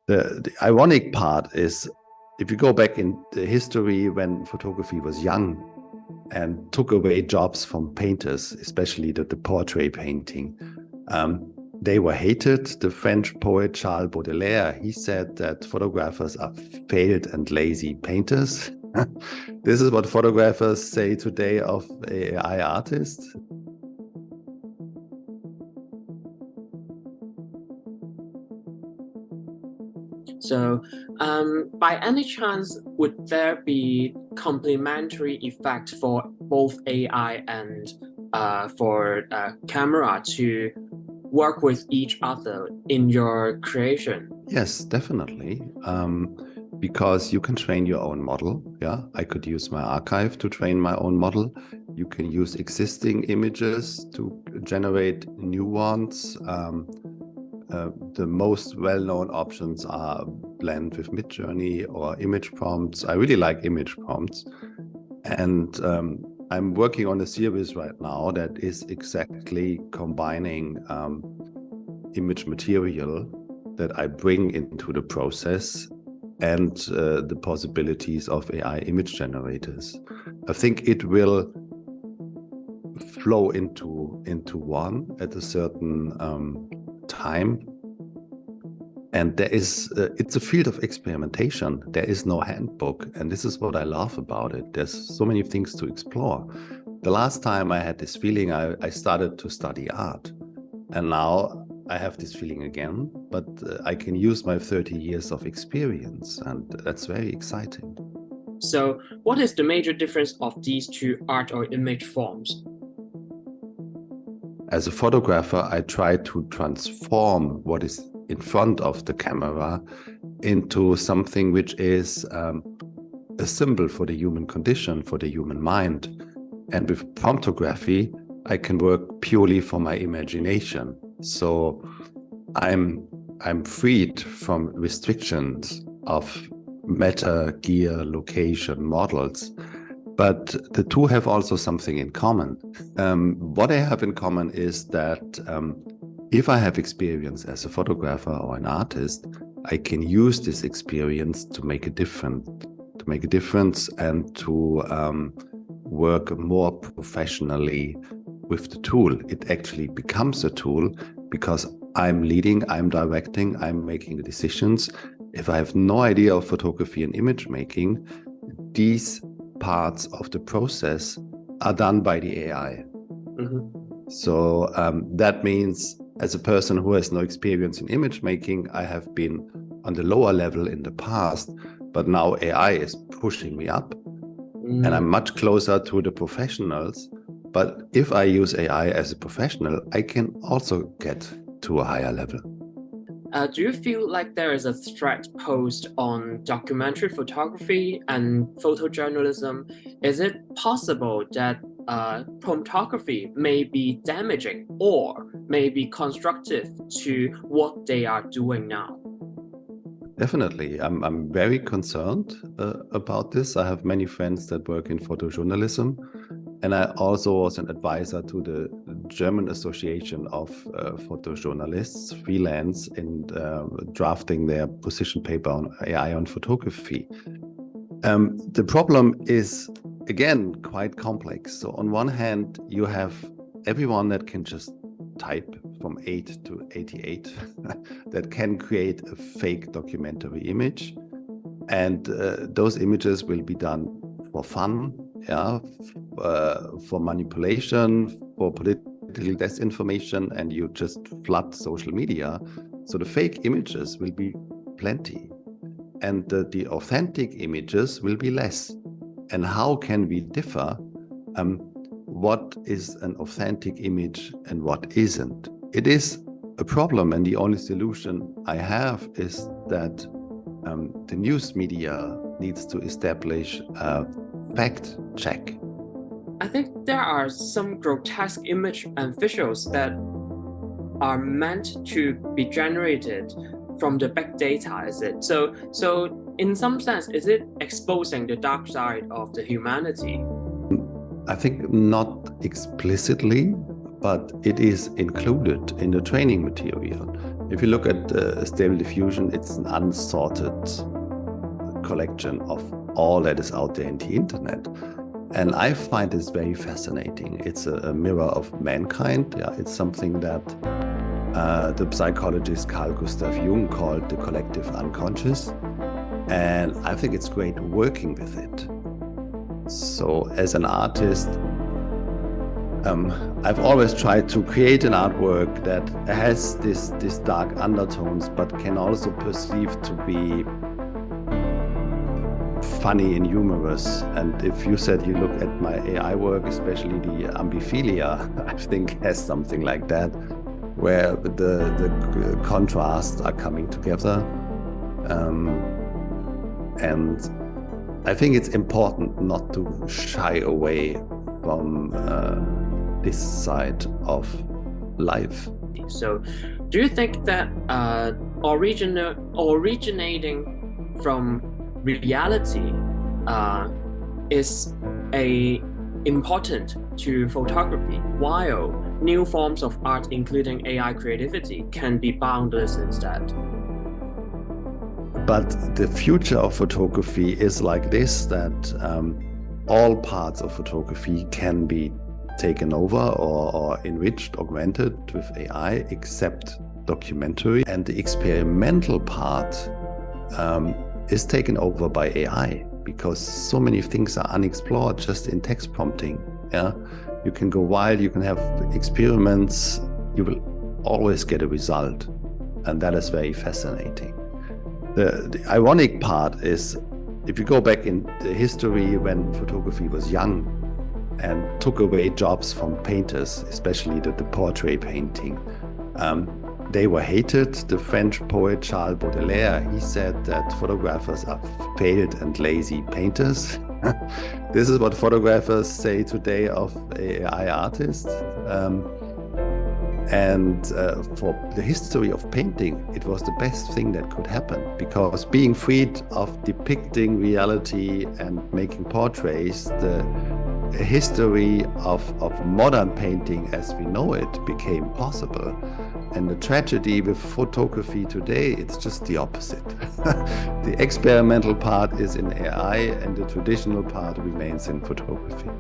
The ironic part is, if you go back in the history when photography was young and took away jobs from painters, especially the portrait painting, they were hated. The French poet Charles Baudelaire, he said that photographers are failed and lazy painters. This is what photographers say today of AI artists. So, by any chance, would there be complementary effect for both AI and for camera to work with each other in your creation? Yes, definitely. Because you can train your own model. Yeah, I could use my archive to train my own model. You can use existing images to generate new ones. The most well-known options are blend with midjourney or image prompts. I really like image prompts. And I'm working on a series right now that is exactly combining image material that I bring into the process and the possibilities of AI image generators. I think it will flow into one at a certain time. And there is, it's a field of experimentation. There is no handbook. And this is what I love about it. There's so many things to explore. The last time I had this feeling, I started to study art. And now I have this feeling again, but I can use my 30 years of experience, and that's very exciting. So what is the major difference of these two art or image forms? As a photographer, I try to transform what is in front of the camera into something which is a symbol for the human condition, for the human mind. And with promptography, I can work purely from my imagination. So I'm freed from restrictions of matter, gear, location, models. But the two have also something in common. What they have in common is that if I have experience as a photographer or an artist, I can use this experience to make a difference, and to work more professionally with the tool. It actually becomes a tool because I'm leading, I'm directing, I'm making the decisions. If I have no idea of photography and image making, these parts of the process are done by the AI. Mm-hmm. So that means, as a person who has no experience in image making, I have been on the lower level in the past, but now AI is pushing me up, and I'm much closer to the professionals. But if I use AI as a professional, I can also get to a higher level. Do you feel like there is a threat posed on documentary photography and photojournalism? Is it possible that promptography may be damaging or may be constructive to what they are doing now? Definitely. I'm very concerned about this. I have many friends that work in photojournalism, and I also was an advisor to the German Association of Photojournalists, freelance, in drafting their position paper on AI on photography. The problem is, again, quite complex. So on one hand, you have everyone that can just type from 8 to 88 that can create a fake documentary image. And those images will be done for fun, yeah, for manipulation, for political disinformation, and you just flood social media. So the fake images will be plenty, and the authentic images will be less. And how can we differ? What is an authentic image and what isn't? It is a problem, and the only solution I have is that the news media needs to establish a fact check. I think there are some grotesque image and visuals that are meant to be generated from the big data, is it? So in some sense, is it exposing the dark side of the humanity? I think not explicitly, but it is included in the training material. If you look at Stable Diffusion, it's an unsorted collection of all that is out there in the internet. And I find this very fascinating. It's a mirror of mankind. Yeah, it's something that the psychologist Carl Gustav Jung called the collective unconscious. And I think it's great working with it. So as an artist, I've always tried to create an artwork that has this dark undertones, but can also perceive to be funny and humorous. And if you said you look at my AI work, especially the ambiphilia, I think has something like that, where the contrasts are coming together. And I think it's important not to shy away from this side of life. So do you think that originating from reality is important to photography, while new forms of art, including AI creativity, can be boundless instead? But the future of photography is like this, that all parts of photography can be taken over or enriched, augmented with AI, except documentary. And the experimental part is taken over by AI, because so many things are unexplored just in text prompting. Yeah, you can go wild, you can have experiments, you will always get a result, and that is very fascinating. The ironic part is, if you go back in the history when photography was young and took away jobs from painters, especially the portrait painting, they were hated. The French poet Charles Baudelaire, he said that photographers are failed and lazy painters. This is what photographers say today of AI artists. And for the history of painting, it was the best thing that could happen, because being freed of depicting reality and making portraits, the history of modern painting as we know it became possible. And the tragedy with photography today, it's just the opposite. The experimental part is in AI and the traditional part remains in photography.